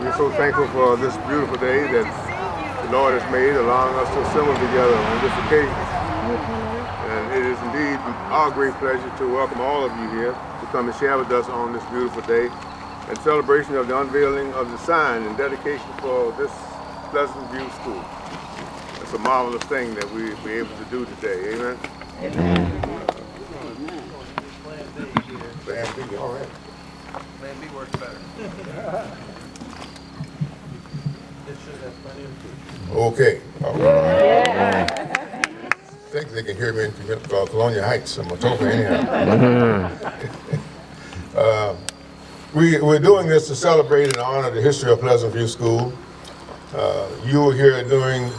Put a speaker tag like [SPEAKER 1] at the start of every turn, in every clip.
[SPEAKER 1] We're so thankful for this beautiful day that the Lord has made, allowing us to assemble together on this occasion. And it is indeed our great pleasure to welcome all of you here to come and share with us on this beautiful day in celebration of the unveiling of the sign and dedication for this Pleasant View School. It's a marvelous thing that we're able to do today. Amen?
[SPEAKER 2] Amen.
[SPEAKER 1] Plan B, all right.
[SPEAKER 3] Plan B works better.
[SPEAKER 1] Okay. All right. I think they can hear me in Colonia Heights. I'm a token anyhow. We're doing this to celebrate and honor the history of Pleasant View School. You were here during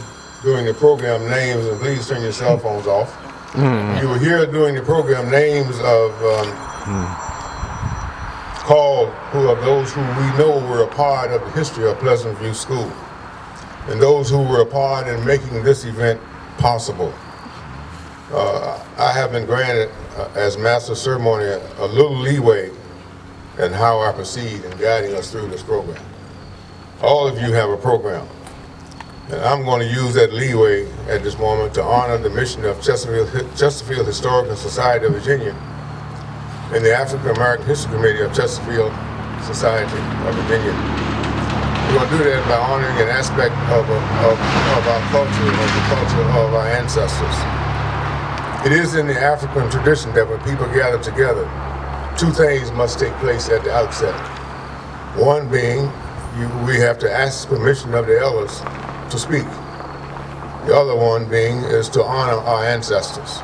[SPEAKER 1] the program names, and please turn your cell phones off. You were here during the program names of who of those who we know were a part of the history of Pleasant View School, and those who were a part in making this event possible. I have been granted, as Master of Ceremony, a little leeway in how I proceed in guiding us through this program. All of you have a program, and I'm going to use that leeway at this moment to honor the mission of Chesterfield Historical Society of Virginia and the African American History Committee of Chesterfield Society of Virginia. We're going to do that by honoring an aspect of our culture, of the culture of our ancestors. It is in the African tradition that when people gather together, two things must take place at the outset. One being, we have to ask permission of the elders to speak. The other one being is to honor our ancestors.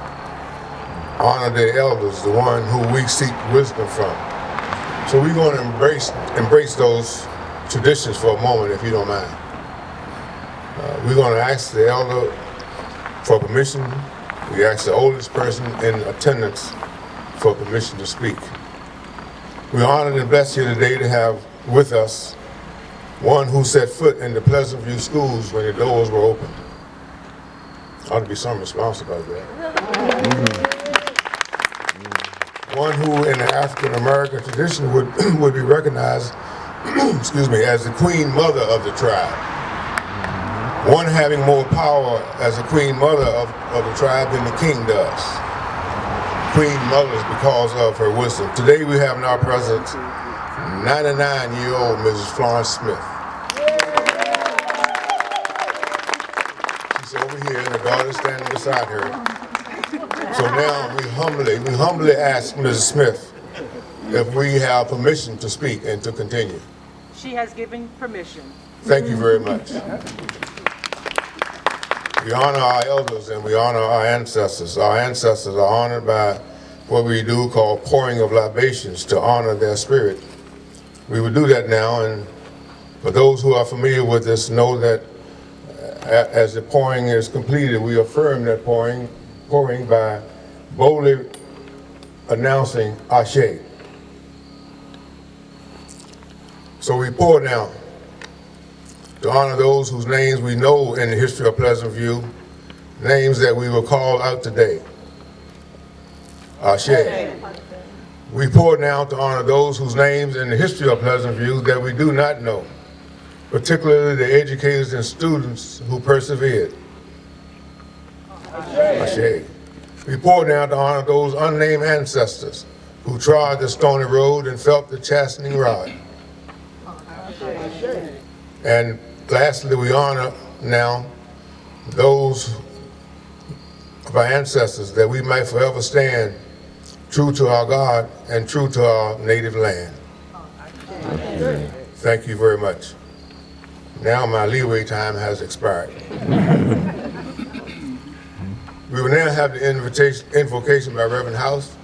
[SPEAKER 1] Honor the elders, the one who we seek wisdom from. So we're going to embrace those traditions for a moment, if you don't mind. We're going to ask the elder for permission. We ask the oldest person in attendance for permission to speak. We're honored and blessed here today to have with us one who set foot in the Pleasant View schools when the doors were opened. Ought to be some response about that. One who in the African American tradition would be recognized excuse me, as the queen mother of the tribe. One having more power as the queen mother of the tribe than the king does. Queen mothers because of her wisdom. Today we have in our presence 99-year-old Mrs. Florence Smith. She's over here and her daughter standing beside her. So now we humbly ask Mrs. Smith if we have permission to speak and to continue.
[SPEAKER 4] She has given permission.
[SPEAKER 1] Thank you very much. We honor our elders and we honor our ancestors. Our ancestors are honored by what we do call pouring of libations to honor their spirit. We will do that now, and for those who are familiar with this know that as the pouring is completed, we affirm that pouring by boldly announcing Ashe. So we pour now to honor those whose names we know in the history of Pleasant View, names that we will call out today. Ashe. We pour now to honor those whose names in the history of Pleasant View that we do not know, particularly the educators and students who persevered. Ashe. We pour now to honor those unnamed ancestors who trod the stony road and felt the chastening rod. And lastly, we honor now those of our ancestors that we might forever stand true to our God and true to our native land. Thank you very much. Now my leeway time has expired. We will now have the invocation by Reverend House.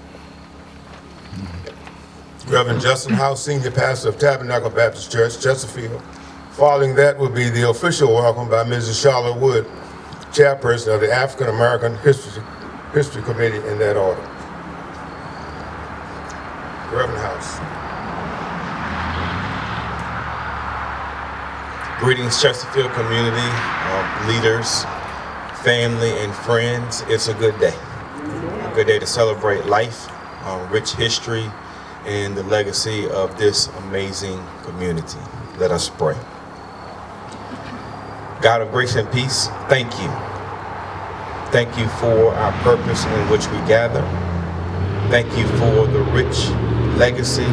[SPEAKER 1] Reverend Justin House, Senior Pastor of Tabernacle Baptist Church, Chesterfield. Following that will be the official welcome by Mrs. Charlotte Wood, Chairperson of the African American History Committee, in that order. Reverend House.
[SPEAKER 3] Greetings, Chesterfield community, leaders, family, and friends. It's a good day. A good day to celebrate life, rich history, and the legacy of this amazing community. Let us pray. God of grace and peace, thank you. Thank you for our purpose in which we gather. Thank you for the rich legacy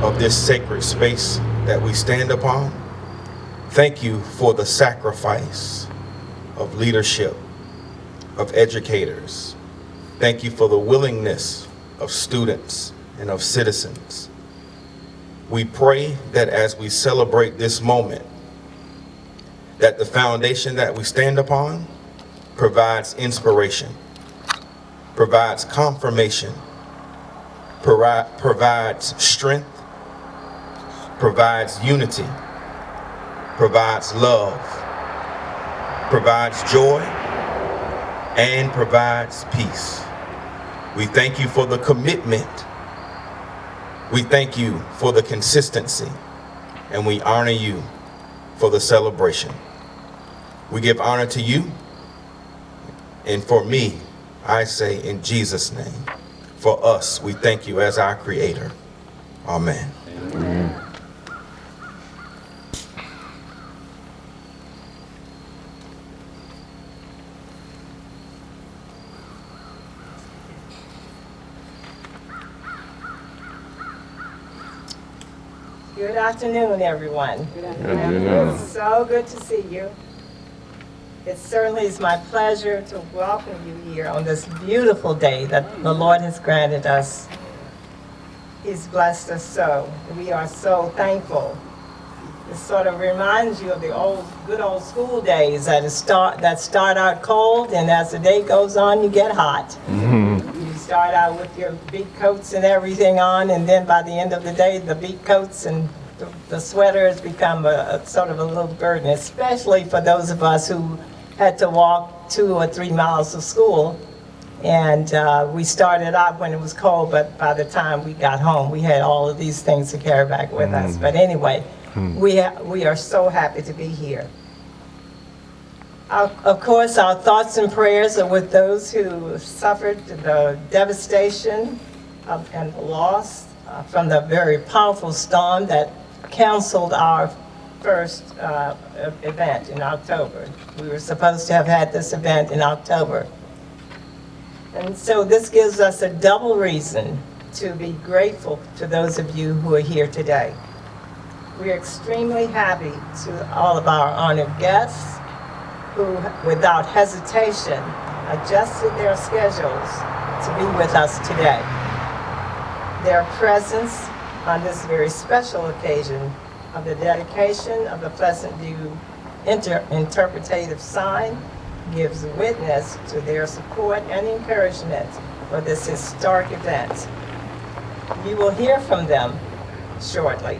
[SPEAKER 3] of this sacred space that we stand upon. Thank you for the sacrifice of leadership, of educators. Thank you for the willingness of students and of citizens. We pray that as we celebrate this moment, that the foundation that we stand upon provides inspiration, provides confirmation, provides strength, provides unity, provides love, provides joy, and provides peace. We thank you for the commitment. We thank you for the consistency, and we honor you for the celebration. We give honor to you, and for me, I say in Jesus' name, for us, we thank you as our Creator. Amen.
[SPEAKER 2] Amen.
[SPEAKER 5] Good afternoon, everyone.
[SPEAKER 2] Good afternoon.
[SPEAKER 5] It's so good to see you. It certainly is my pleasure to welcome you here on this beautiful day that the Lord has granted us. He's blessed us so. We are so thankful. It sort of reminds you of the good old school days that start out cold, and as the day goes on, you get hot. You start out with your big coats and everything on, and then by the end of the day, the big coats and the sweaters become a sort of a little burden, especially for those of us who had to walk 2 or 3 miles to school. And we started out when it was cold, but by the time we got home, we had all of these things to carry back with us. But anyway, we are so happy to be here. Of course, our thoughts and prayers are with those who suffered the devastation and the loss from the very powerful storm that canceled our first event in October. We were supposed to have had this event in October. And so this gives us a double reason to be grateful to those of you who are here today. We're extremely happy to all of our honored guests who, without hesitation, adjusted their schedules to be with us today. Their presence on this very special occasion of the dedication of the Pleasant View interpretative sign gives witness to their support and encouragement for this historic event. You will hear from them shortly,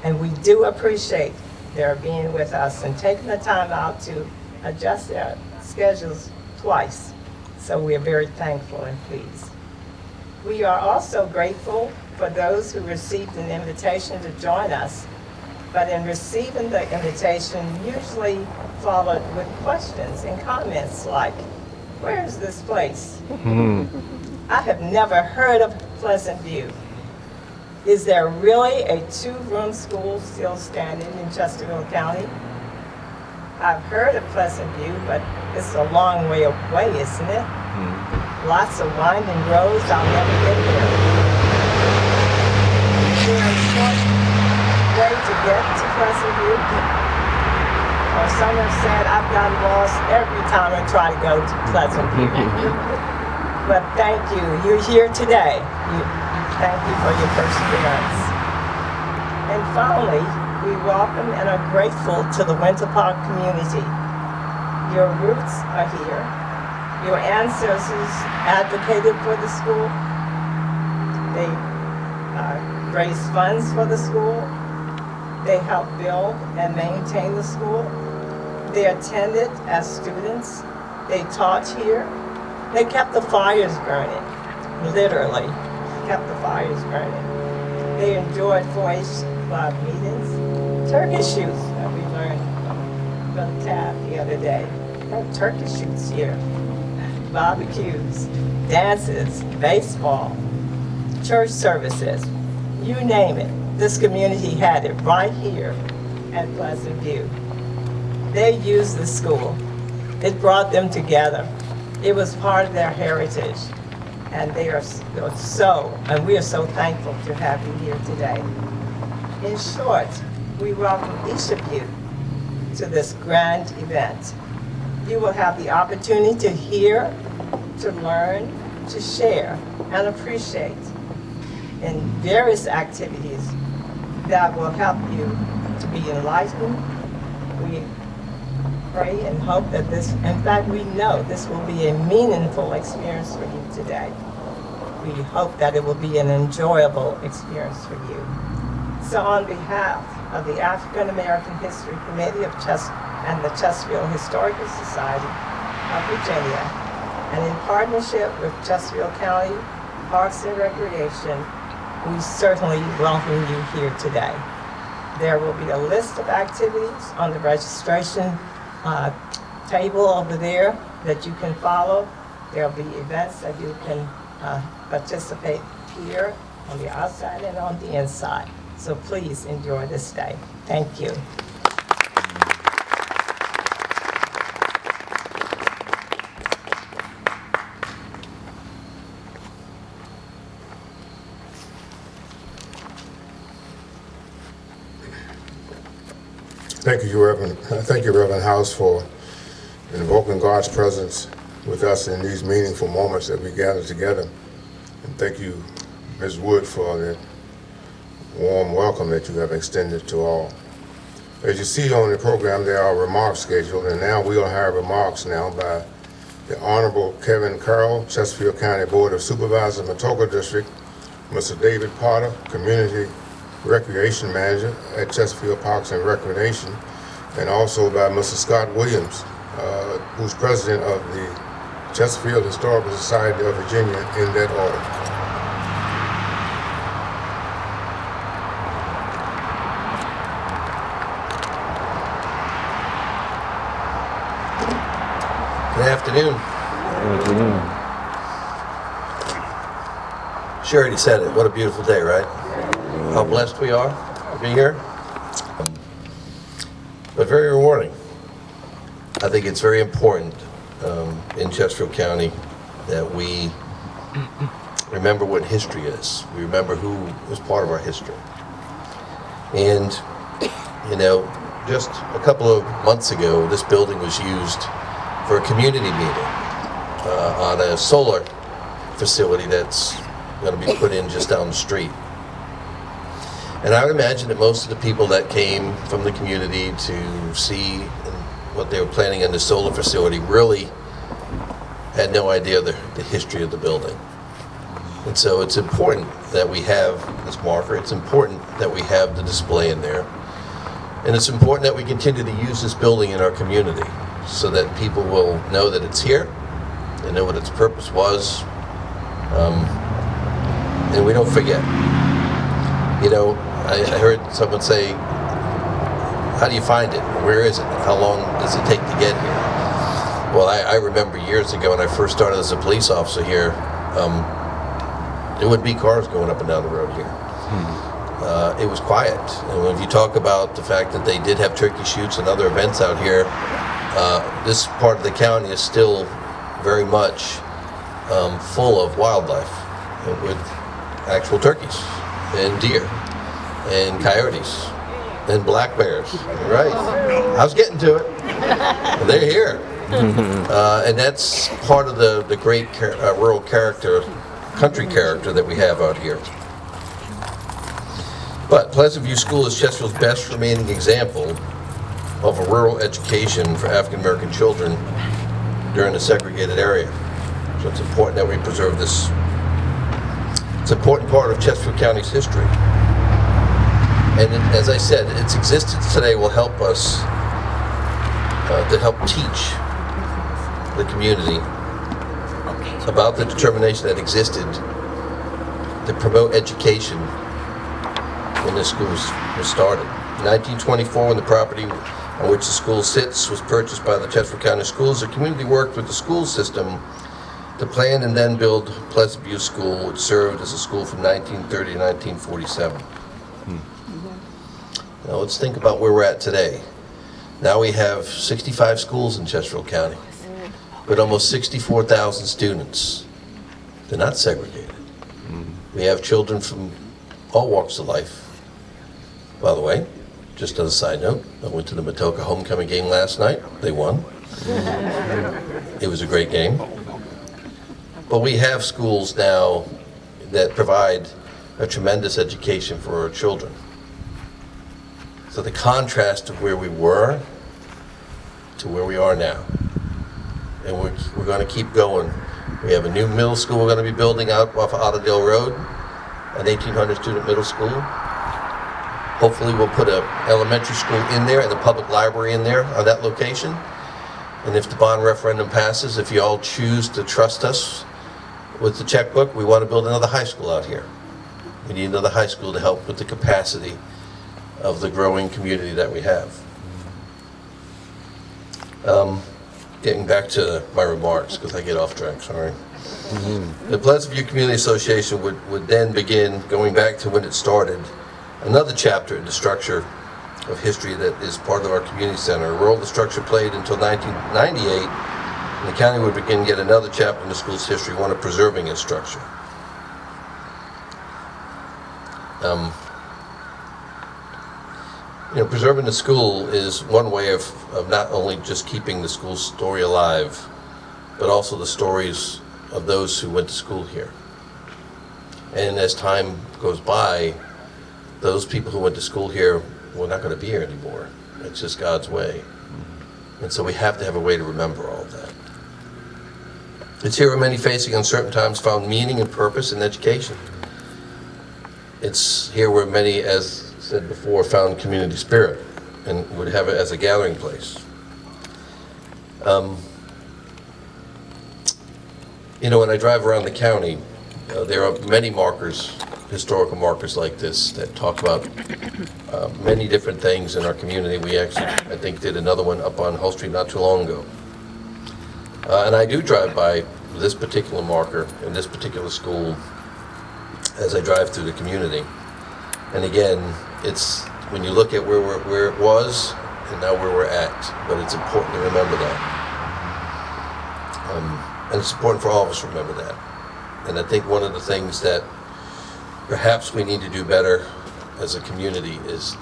[SPEAKER 5] and we do appreciate their being with us and taking the time out to adjust their schedules twice. So we are very thankful and pleased. We are also grateful for those who received an invitation to join us, but in receiving the invitation, usually followed with questions and comments like, where is this place? I have never heard of Pleasant View. Is there really a 2-room school still standing in Chesterfield County? I've heard of Pleasant View, but it's a long way away, isn't it? Lots of winding roads, I'll never get there. Is there a short way to get to Pleasant View? Or some have said I've gotten lost every time I try to go to Pleasant View. But thank you, you're here today. Thank you for your perseverance. And finally, we welcome and are grateful to the Winter Park community. Your roots are here. Your ancestors advocated for the school. They raised funds for the school. They helped build and maintain the school. They attended as students. They taught here. They kept the fires burning, literally kept the fires burning. They enjoyed 4-H club meetings, turkey shoots that we learned from Brother Tab the other day. They have turkey shoots here, barbecues, dances, baseball, church services, you name it. This community had it right here at Pleasant View. They used the school. It brought them together. It was part of their heritage. And we are so thankful to have you here today. In short, we welcome each of you to this grand event. You will have the opportunity to hear, to learn, to share, and appreciate in various activities that will help you to be enlightened. We pray and hope that in fact, we know this will be a meaningful experience for you today. We hope that it will be an enjoyable experience for you. So on behalf of the African American History Committee and the Chesterfield Historical Society of Virginia, and in partnership with Chesterfield County Parks and Recreation, we certainly welcome you here today. There will be a list of activities on the registration table over there that you can follow. There'll be events that you can participate here on the outside and on the inside. So please enjoy this day. Thank you.
[SPEAKER 1] Thank you, Reverend House, for invoking God's presence with us in these meaningful moments that we gather together. And thank you, Ms. Wood, for the warm welcome that you have extended to all. As you see on the program, there are remarks scheduled, and now we'll have remarks now by the Honorable Kevin Carroll, Chesterfield County Board of Supervisors, Matoka District, Mr. David Potter, Community Recreation Manager at Chesterfield Parks and Recreation, and also by Mr. Scott Williams, who's President of the Chesterfield Historical Society of Virginia, in that order.
[SPEAKER 2] Good afternoon. She already said it. What a beautiful day, right? How blessed we are to be here. But very rewarding. I think it's very important in Chesterfield County that we remember what history is. We remember who was part of our history. And, you know, just a couple of months ago, this building was used for a community meeting on a solar facility that's going to be put in just down the street. And I would imagine that most of the people that came from the community to see what they were planning in the solar facility really had no idea the history of the building. And so it's important that we have this marker. It's important that we have the display in there. And it's important that we continue to use this building in our community so that people will know that it's here, they know what its purpose was, and we don't forget. You know, I heard someone say, how do you find it? Where is it? How long does it take to get here? Well, I remember years ago when I first started as a police officer here, there would be cars going up and down the road here. It was quiet. And if you talk about the fact that they did have turkey shoots and other events out here, this part of the county is still very much full of wildlife with actual turkeys and deer and coyotes and black bears. Right. I was getting to it. They're here. And that's part of the great rural character, country character that we have out here. But Pleasant View School is Chesterfield's best remaining example of a rural education for African American children during the segregated area. So it's important that we preserve this. It's an important part of Chesterfield County's history. And as I said, its existence today will help us to help teach the community about the determination that existed to promote education when this school was started. In 1924, when the property on which the school sits was purchased by the Chesterfield County Schools, the community worked with the school system to plan and then build Pleasant View School, which served as a school from 1930 to 1947. Now let's think about where we're at today. Now we have 65 schools in Chesterfield County with almost 64,000 students. They're not segregated. We have children from all walks of life. By the way, just as a side note, I went to the Matoka homecoming game last night. They won. It was a great game. But we have schools now that provide a tremendous education for our children. So the contrast of where we were to where we are now. And we're going to keep going. We have a new middle school we're going to be building out off of Otterdale Road, an 1,800 student middle school. Hopefully we'll put an elementary school in there and a public library in there on that location. And if the bond referendum passes, if you all choose to trust us with the checkbook, we want to build another high school out here. We need another high school to help with the capacity of the growing community that we have. Getting back to my remarks, because I get off track, sorry. The Pleasant View Community Association would then begin, going back to when it started, another chapter in the structure of history that is part of our community center, a role the structure played until 1998, and the county would begin yet another chapter in the school's history, one of preserving its structure. Preserving the school is one way of not only just keeping the school's story alive, but also the stories of those who went to school here. And as time goes by, those people who went to school here were not going to be here anymore. It's just God's way. And so we have to have a way to remember all of that. It's here where many facing uncertain times found meaning and purpose in education. It's here where many, as said before, found community spirit and would have it as a gathering place. When I drive around the county, there are many markers, historical markers like this, that talk about many different things in our community. We actually, I think, did another one up on Hull Street not too long ago. And I do drive by this particular marker in this particular school as I drive through the community. And again, it's when you look at where it was and now where we're at, but it's important to remember that. And it's important for all of us to remember that. And I think one of the things that perhaps we need to do better as a community is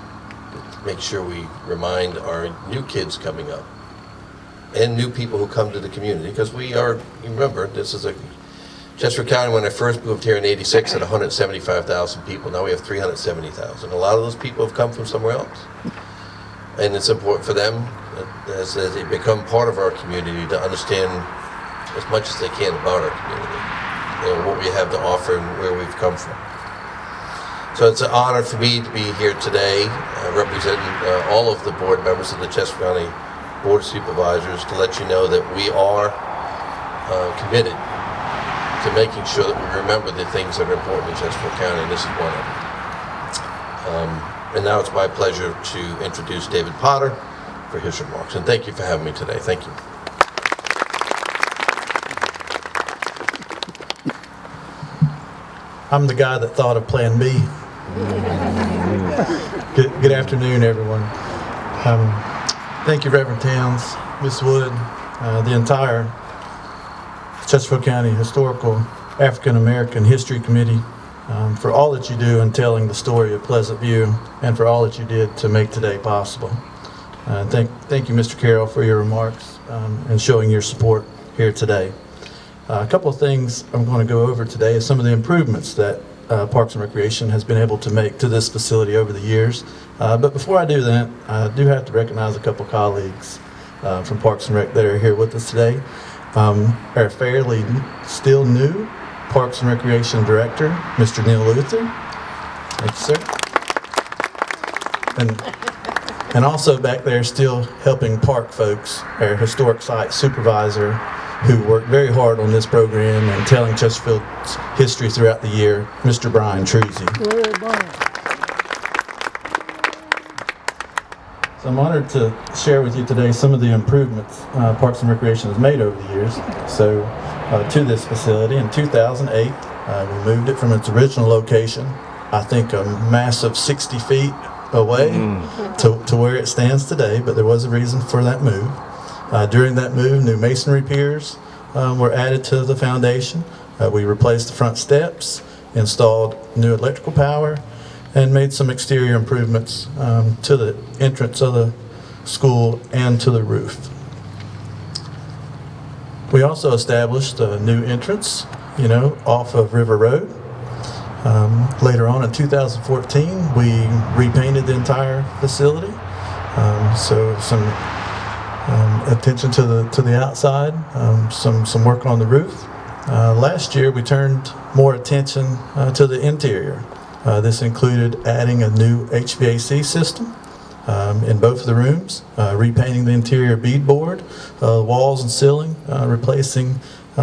[SPEAKER 2] make sure we remind our new kids coming up and new people who come to the community, because remember, this is Chesterfield County, when I first moved here in '86, had 175,000 people. Now we have 370,000. A lot of those people have come from somewhere else. And it's important for them, as they become part of our community, to understand as much as they can about our community, what we have to offer and where we've come from. So it's an honor for me to be here today, representing all of the board members of the Chesterfield County Board of Supervisors, to let you know that we are committed to making sure that we remember the things that are important in Chesterfield County, and this is one of them. And now it's my pleasure to introduce David Potter for his remarks. And thank you for having me today. Thank you.
[SPEAKER 6] I'm the guy that thought of Plan B. Good afternoon, everyone. Thank you, Reverend Towns, Ms. Wood, the entire Chesterfield County Historical African American History Committee, for all that you do in telling the story of Pleasant View, and for all that you did to make today possible. Thank you, Mr. Carroll, for your remarks and showing your support here today. A couple of things I'm going to go over today is some of the improvements that Parks and Recreation has been able to make to this facility over the years. But before I do that, I do have to recognize a couple colleagues from Parks and Rec that are here with us today. Our fairly still new Parks and Recreation Director, Mr. Neil Luther. Thank you, sir. And also back there still helping park folks, our Historic Site Supervisor, who worked very hard on this program and telling Chesterfield's history throughout the year, Mr. Brian Treasy. So I'm honored to share with you today some of the improvements Parks and Recreation has made over the years. So to this facility in 2008, we moved it from its original location, I think a massive 60 feet away to where it stands today, but there was a reason for that move. During that move, new masonry piers were added to the foundation. We replaced the front steps, installed new electrical power, and made some exterior improvements to the entrance of the school and to the roof. We also established a new entrance, off of River Road. Later on in 2014, we repainted the entire facility. So some attention to the outside, some work on the roof. Last year, we turned more attention to the interior. This included adding a new HVAC system in both of the rooms, repainting the interior beadboard, walls and ceiling, replacing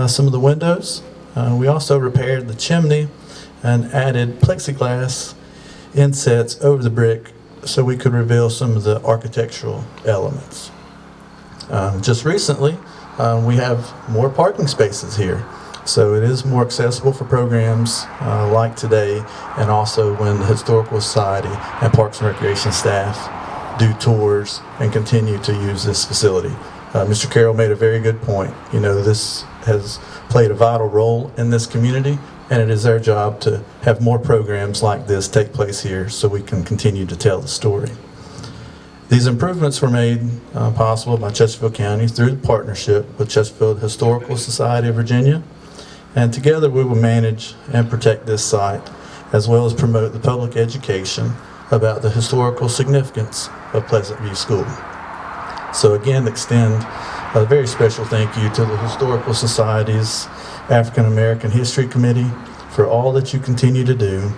[SPEAKER 6] some of the windows. We also repaired the chimney and added plexiglass insets over the brick so we could reveal some of the architectural elements. Just recently, we have more parking spaces here. So it is more accessible for programs like today, and also when the Historical Society and Parks and Recreation staff do tours and continue to use this facility. Mr. Carroll made a very good point. This has played a vital role in this community, and it is our job to have more programs like this take place here so we can continue to tell the story. These improvements were made possible by Chesterfield County through the partnership with Chesterfield Historical Society of Virginia. And together we will manage and protect this site, as well as promote the public education about the historical significance of Pleasant View School. So again, extend a very special thank you to the Historical Society's African American History Committee for all that you continue to do,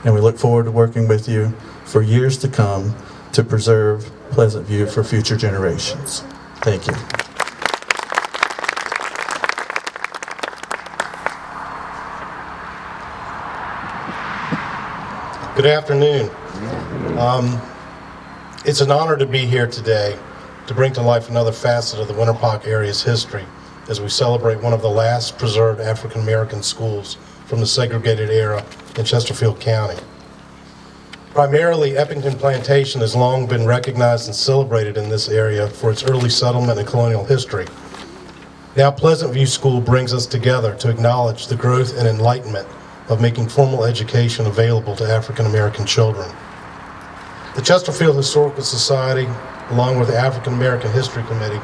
[SPEAKER 6] and we look forward to working with you for years to come to preserve Pleasant View for future generations. Thank you.
[SPEAKER 7] Good afternoon. It's an honor to be here today to bring to life another facet of the Winterpock area's history as we celebrate one of the last preserved African American schools from the segregated era in Chesterfield County. Primarily, Eppington Plantation has long been recognized and celebrated in this area for its early settlement and colonial history. Now Pleasant View School brings us together to acknowledge the growth and enlightenment of making formal education available to African American children. The Chesterfield Historical Society, along with the African American History Committee,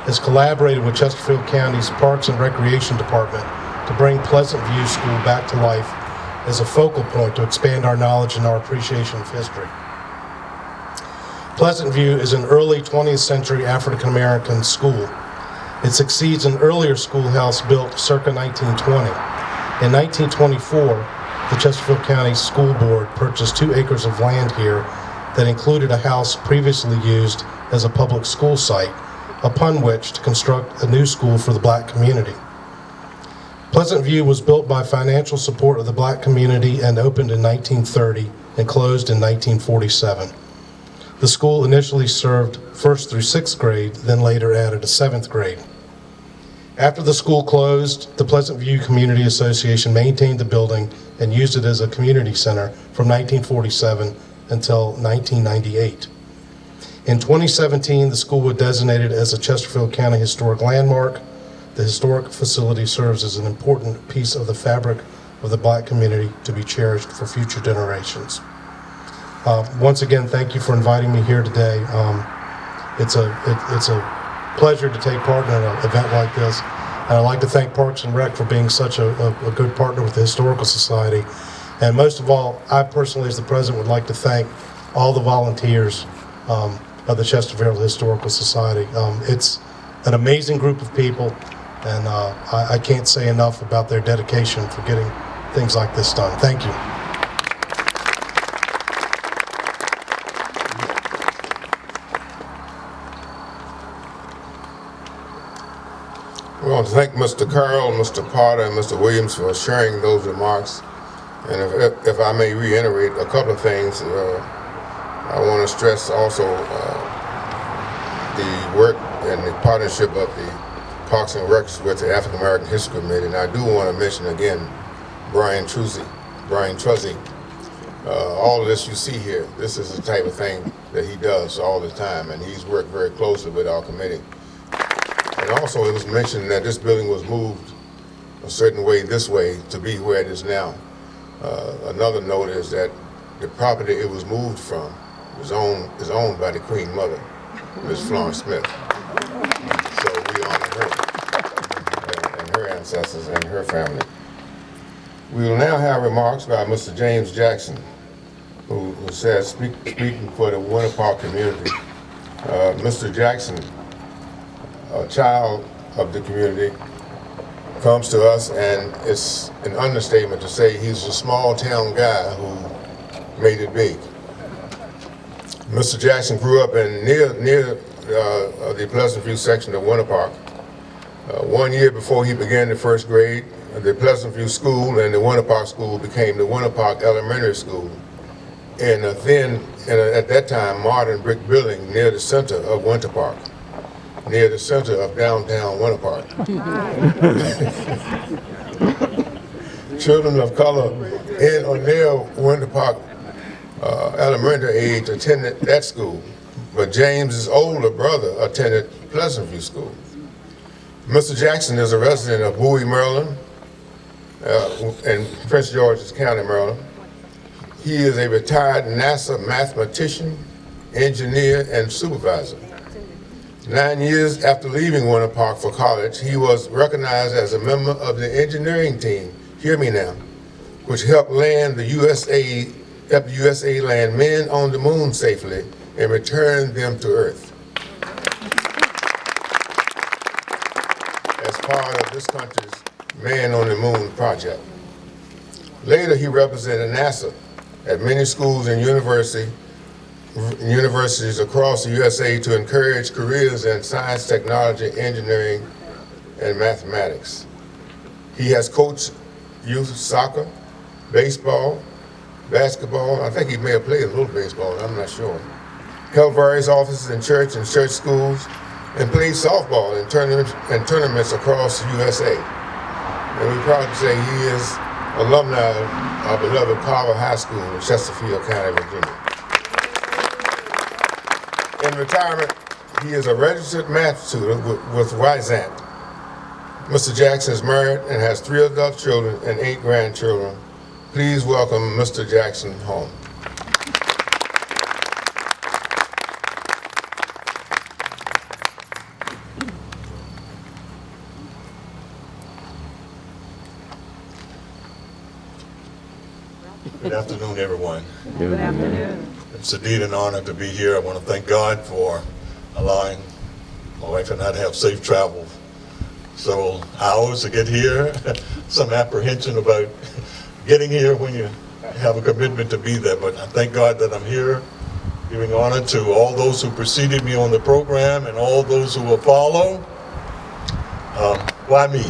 [SPEAKER 7] has collaborated with Chesterfield County's Parks and Recreation Department to bring Pleasant View School back to life as a focal point to expand our knowledge and our appreciation of history. Pleasant View is an early 20th century African American school. It succeeds an earlier schoolhouse built circa 1920. In 1924, the Chesterfield County School Board purchased 2 acres of land here that included a house previously used as a public school site, upon which to construct a new school for the black community. Pleasant View was built by financial support of the black community and opened in 1930 and closed in 1947. The school initially served 1st through 6th grade, then later added a 7th grade. After the school closed, the Pleasant View Community Association maintained the building and used it as a community center from 1947 until 1998. In 2017, the school was designated as a Chesterfield County Historic Landmark. The historic facility serves as an important piece of the fabric of the black community to be cherished for future generations. Once again, thank you for inviting me here today. It's a pleasure to take part in an event like this. And I'd like to thank Parks and Rec for being such a good partner with the Historical Society. And most of all, I personally, as the president, would like to thank all the volunteers of the Chesterfield Historical Society. It's an amazing group of people, and I can't say enough about their dedication for getting things like this done. Thank you.
[SPEAKER 1] We want to thank Mr. Carroll, Mr. Potter, and Mr. Williams for sharing those remarks. And if I may reiterate a couple of things, I want to stress also the work and the partnership of the Parks and Recs with the African American History Committee. And I do want to mention again Brian Truzzi, All of this you see here, this is the type of thing that he does all the time, and he's worked very closely with our committee. And also it was mentioned that this building was moved a certain way this way to be where it is now. Another note is that the property it was moved from is owned by the Queen Mother, Ms. Florence Smith. So we honor her and her ancestors and her family. We will now have remarks by Mr. James Jackson, who says, speaking for the Winter Park community. Mr. Jackson, a child of the community, comes to us, and it's an understatement to say he's a small town guy who made it big. Mr. Jackson grew up in near the Pleasant View section of Winter Park. 1 year before he began the first grade, the Pleasant View School and the Winter Park School became the Winter Park Elementary School, and then at that time modern brick building near the center of Winter Park, near the center of downtown Winter Park. Children of color in or near Winter Park elementary age attended that school, but James's older brother attended Pleasant View School. Mr. Jackson is a resident of Bowie, Maryland, in Prince George's County, Maryland. He is a retired NASA mathematician, engineer, and supervisor. 9 years after leaving Winter Park for college, he was recognized as a member of the engineering team, hear me now, which helped the USA land men on the moon safely and return them to Earth. As part of this country's Man on the Moon project. Later, he represented NASA at many schools and universities across the USA to encourage careers in science, technology, engineering, and mathematics. He has coached youth soccer, baseball, basketball. I think he may have played a little baseball, I'm not sure. Held various offices in church and church schools, and played softball in tournaments across the USA. And we're proud to say he is alumni of our beloved Carver High School in Chesterfield County, Virginia. In retirement, he is a registered math student with Wyzant. Mr. Jackson is married and has 3 adult children and 8 grandchildren. Please welcome Mr. Jackson home.
[SPEAKER 8] Good afternoon, everyone.
[SPEAKER 4] Good afternoon.
[SPEAKER 8] It's indeed an honor to be here. I want to thank God for allowing my wife and I to have safe travel several hours to get here. Some apprehension about getting here when you have a commitment to be there, but I thank God that I'm here, giving honor to all those who preceded me on the program and all those who will follow. Why me?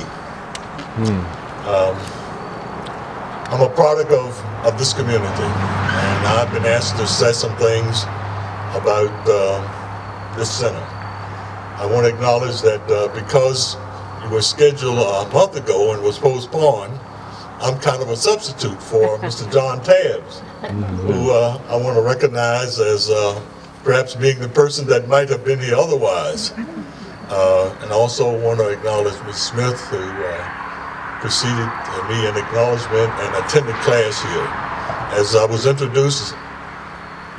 [SPEAKER 8] I'm a product of this community, and I've been asked to say some things about this center. I want to acknowledge that because you were scheduled a month ago and was postponed, I'm kind of a substitute for Mr. John Tabbs, who I want to recognize as perhaps being the person that might have been here otherwise. And also want to acknowledge Ms. Smith, who preceded me in acknowledgement and attended class here. As I was introduced,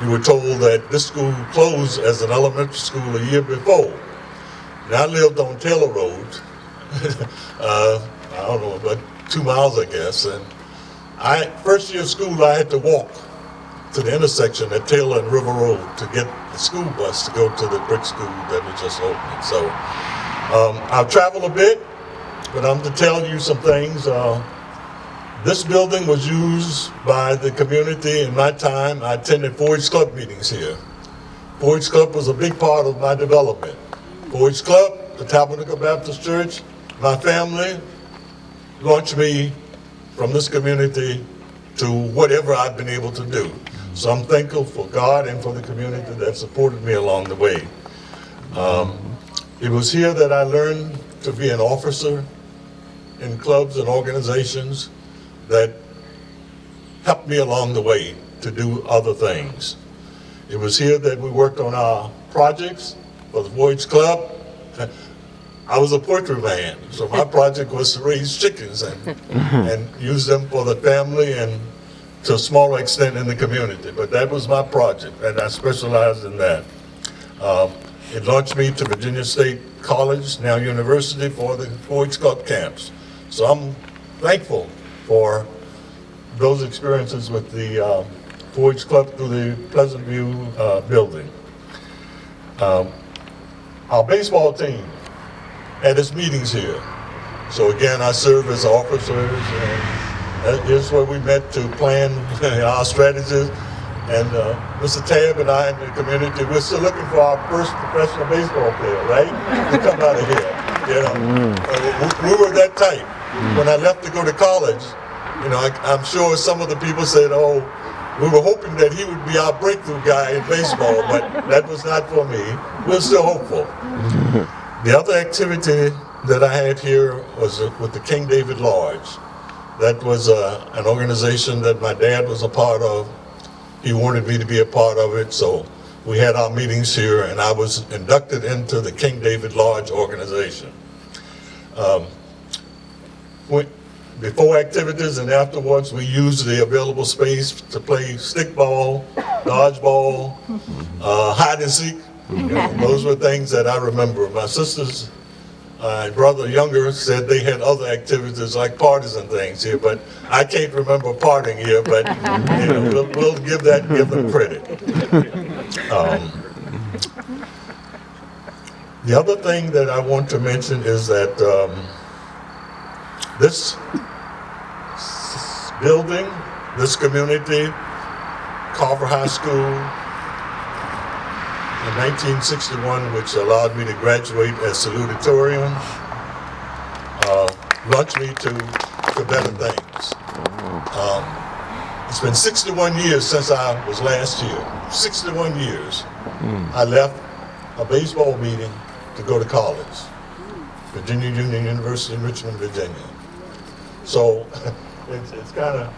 [SPEAKER 8] you were told that this school closed as an elementary school a year before. And I lived on Taylor Road, I don't know, about 2 miles, I guess. And first year of school, I had to walk to the intersection at Taylor and River Road to get the school bus to go to the brick school that was just opening. So I've traveled a bit, but I'm to tell you some things. This building was used by the community in my time. I attended 4-H Club meetings here. 4-H Club was a big part of my development. 4-H Club, the Tabernacle Baptist Church, my family launched me from this community to whatever I've been able to do. So I'm thankful for God and for the community that supported me along the way. It was here that I learned to be an officer in clubs and organizations that helped me along the way. to do other things. It was here that we worked on our projects for the Voyage Club. I was a poultry man, so my project was to raise chickens and use them for the family and to a smaller extent in the community. But that was my project, and I specialized in that. It launched me to Virginia State College, now University, for the Voyage Club camps. So I'm thankful for those experiences with the Voyage Club through the Pleasant View building. Our baseball team had its meetings here. So again, I serve as officers, and that is where we met to plan our strategies. And Mr. Tab and I in the community, we're still looking for our first professional baseball player, right? To come out of here, you know. We were that tight. When I left to go to college, you know, I'm sure some of the people said, oh, we were hoping that he would be our breakthrough guy in baseball, but that was not for me. We're still hopeful. The other activity that I had here was with the King David Lodge. That was an organization that my dad was a part of. He wanted me to be a part of it, so we had our meetings here, and I was inducted into the King David Lodge organization. Before activities and afterwards, we used the available space to play stickball, dodgeball, hide and seek. You know, those were things that I remember. My sisters, my brother younger, said they had other activities like parties and things here, but I can't remember partying here, but you know, we'll give them credit. The other thing that I want to mention is that this building, this community, Carver High School, in 1961, which allowed me to graduate as salutatorian, launched me to better things. It's been 61 years since I was last here. 61 years. I left a baseball meeting to go to college, Virginia Union University in Richmond, Virginia. So it's kind of,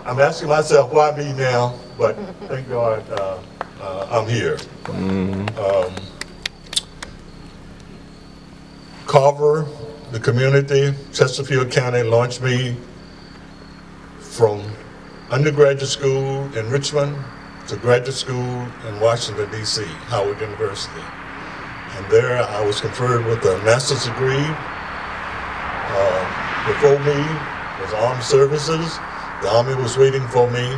[SPEAKER 8] I'm asking myself, why me now? But thank God I'm here. Carver, the community, Chesterfield County launched me from undergraduate school in Richmond to graduate school in Washington, D.C., Howard University. And there I was conferred with a master's degree. Before me was Armed Services. The Army was waiting for me.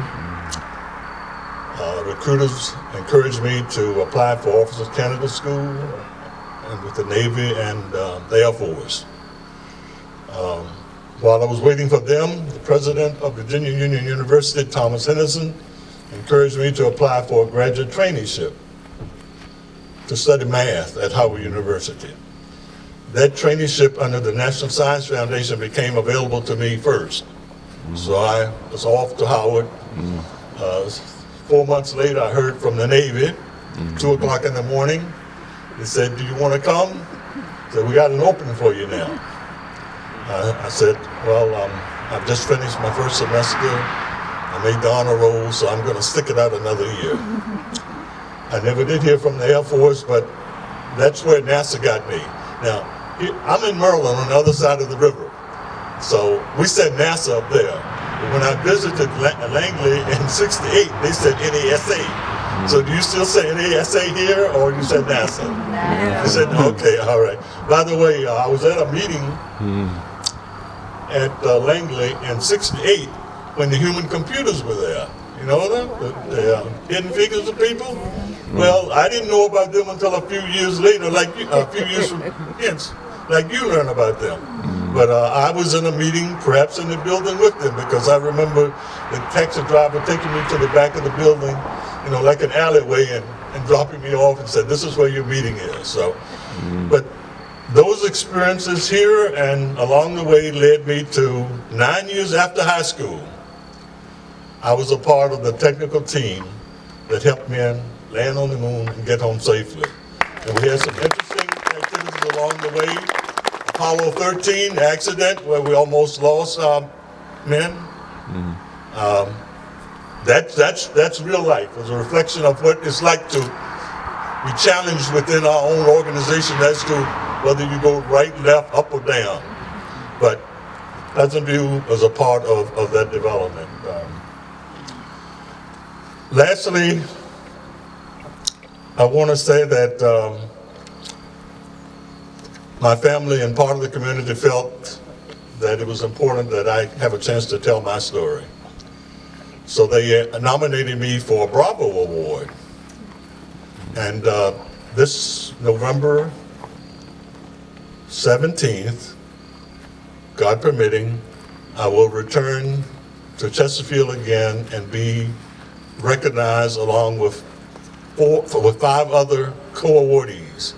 [SPEAKER 8] Recruiters encouraged me to apply for Officers Candidate School and with the Navy and the Air Force. While I was waiting for them, the president of Virginia Union University, Thomas Henderson, encouraged me to apply for a graduate traineeship to study math at Howard University. That traineeship under the National Science Foundation became available to me first. So I was off to Howard. 4 months later, I heard from the Navy, 2 o'clock in the morning. They said, do you want to come? I said, we got an opening for you now. I said, well, I've just finished my first semester. I made the honor roll, so I'm going to stick it out another year. I never did hear from the Air Force, but that's where NASA got me. Now, I'm in Maryland on the other side of the river. So we said NASA up there. But when I visited Langley in '68, they said NASA. So do you still say NASA here, or you said NASA? NASA. You said, okay, all right. By the way, I was at a meeting at Langley in '68 when the human computers were there. You know them? The hidden figures of people? Well, I didn't know about them until a few years later, like a few years from hence, like you learn about them. But I was in a meeting, perhaps in the building with them, because I remember the taxi driver taking me to the back of the building, you know, like an alleyway, and dropping me off and said, this is where your meeting is. So, but those experiences here and along the way led me to 9 years after high school. I was a part of the technical team that helped men land on the moon and get home safely. And we had some interesting activities along the way. Apollo 13 accident where we almost lost men That's real life. It's a reflection of what it's like to be challenged within our own organization as to whether you go right, left, up, or down. But Pleasant View was a part of that development. Lastly, I want to say that my family and part of the community felt that it was important that I have a chance to tell my story. So they nominated me for a Bravo Award. And this November 17th, God permitting, I will return to Chesterfield again and be recognized along with 5 other co-awardees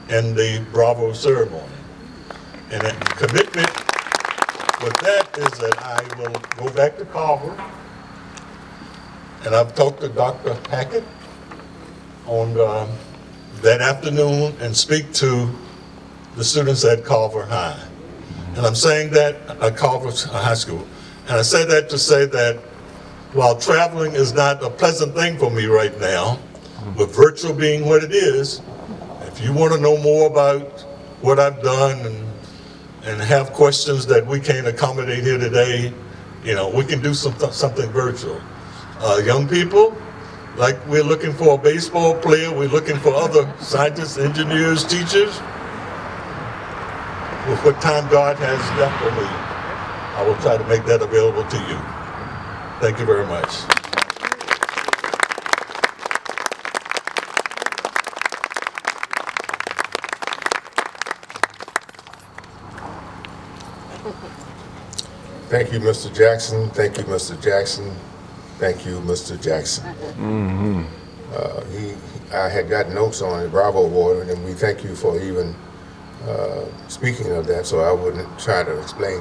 [SPEAKER 8] in the Bravo ceremony. And a commitment with that is that I will go back to Carver, and I've talked to Dr. Hackett on that afternoon and speak to the students at Carver High. And I'm saying that at Carver High School. And I say that to say that while traveling is not a pleasant thing for me right now, with virtual being what it is, if you want to know more about what I've done and have questions that we can't accommodate here today, you know, we can do something virtual. Young people, like we're looking for a baseball player, we're looking for other scientists, engineers, teachers. With what time God has left for me, I will try to make that available to you. Thank you very much.
[SPEAKER 1] Thank you, Mr. Jackson. Thank you, Mr. Jackson. Thank you, Mr. Jackson. I had got notes on the Bravo Award, and we thank you for even speaking of that, so I wouldn't try to explain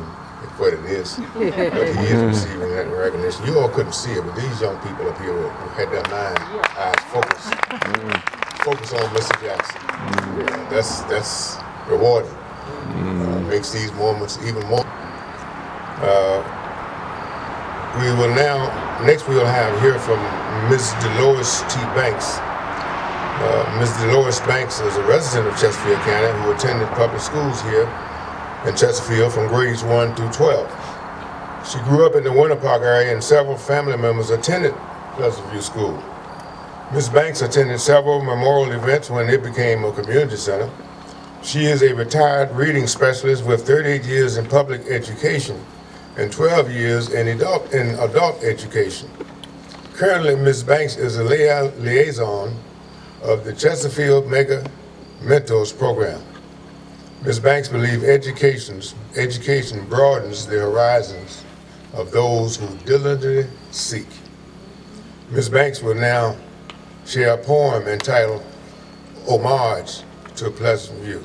[SPEAKER 1] what it is. But he is receiving that recognition. You all couldn't see it, but these young people up here had their eyes focused on Mr. Jackson. That's rewarding. Makes these moments even more. Next we will hear from Ms. Dolores T. Banks. Ms. Dolores Banks is a resident of Chesterfield County who attended public schools here in Chesterfield from grades 1 through 12. She grew up in the Winter Park area and several family members attended Pleasant View School. Ms. Banks attended several memorial events when it became a community center. She is a retired reading specialist with 38 years in public education and 12 years in adult education. Currently, Ms. Banks is a liaison of the Chesterfield Mega Mentors Program. Ms. Banks believes education broadens the horizons of those who diligently seek. Ms. Banks will now share a poem entitled Homage to Pleasant View.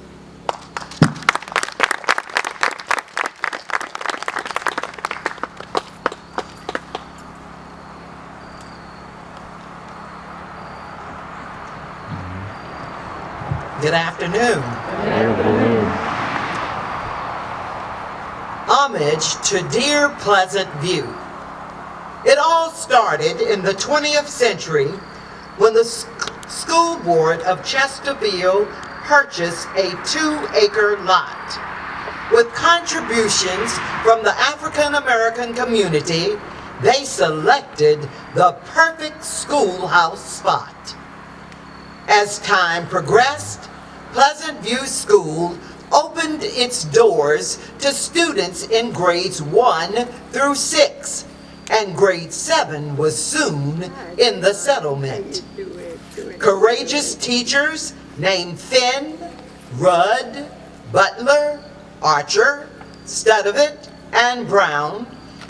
[SPEAKER 9] Good afternoon. Homage to dear Pleasant View. It all started in the 20th century when the school board of Chesterfield purchased a 2-acre lot. With contributions from the African American community, they selected the perfect schoolhouse spot. As time progressed, Pleasant View School opened its doors to students in grades 1 through 6, and grade 7 was soon in the settlement. Courageous teachers named Finn, Rudd, Butler, Archer, Studevant, and Brown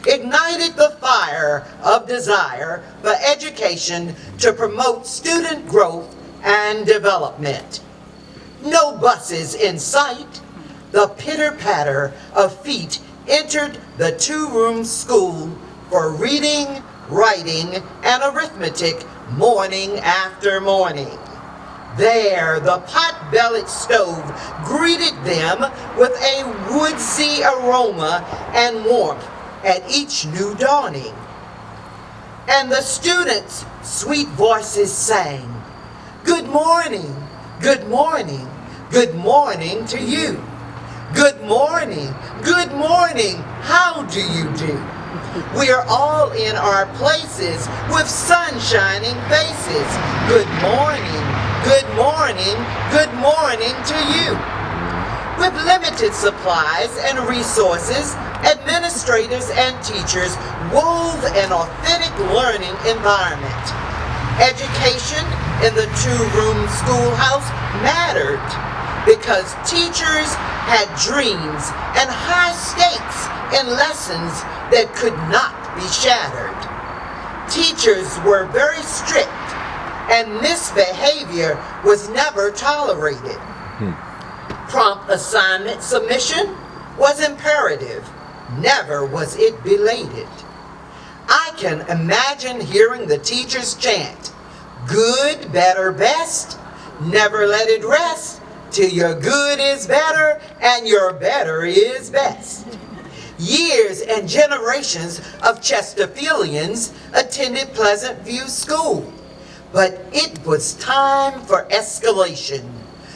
[SPEAKER 9] ignited the fire of desire for education to promote student growth and development. No buses in sight, the pitter-patter of feet entered the 2-room school for reading, writing, and arithmetic morning after morning. There, the pot-bellied stove greeted them with a woodsy aroma and warmth at each new dawning. And the students' sweet voices sang, "Good morning, good morning, good morning to you. Good morning, how do you do?" We are all in our places with sun-shining faces. Good morning, good morning, good morning to you. With limited supplies and resources, administrators and teachers wove an authentic learning environment. Education in the two-room schoolhouse mattered because teachers had dreams and high stakes in lessons that could not be shattered. Teachers were very strict, and misbehavior was never tolerated. Prompt assignment submission was imperative. Never was it belated. I can imagine hearing the teachers chant, "Good, better, best. Never let it rest till your good is better and your better is best." Years and generations of Chesterfieldians attended Pleasant View School, but it was time for escalation.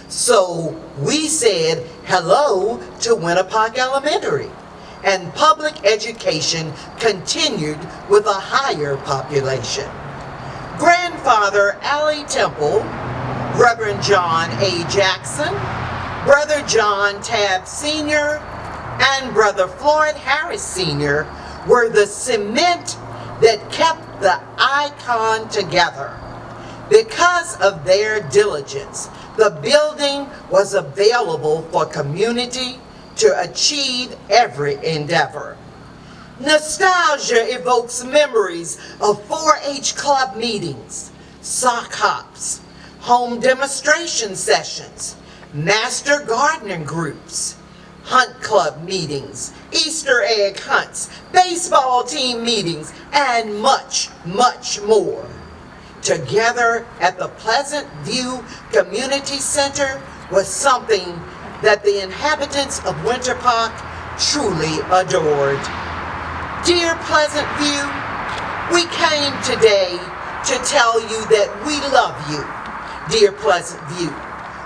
[SPEAKER 9] So we said hello to Winter Park Elementary, and public education continued with a higher population. Grandfather Allie Temple, Reverend John A. Jackson, Brother John Tabb Sr., and Brother Floyd Harris Sr. were the cement that kept the icon together. Because of their diligence, the building was available for community to achieve every endeavor. Nostalgia evokes memories of 4-H club meetings, sock hops, home demonstration sessions, master gardening groups, hunt club meetings, Easter egg hunts, baseball team meetings, and much, much more. Together at the Pleasant View Community Center was something that the inhabitants of Winter Park truly adored. Dear Pleasant View, we came today to tell you that we love you. Dear Pleasant View,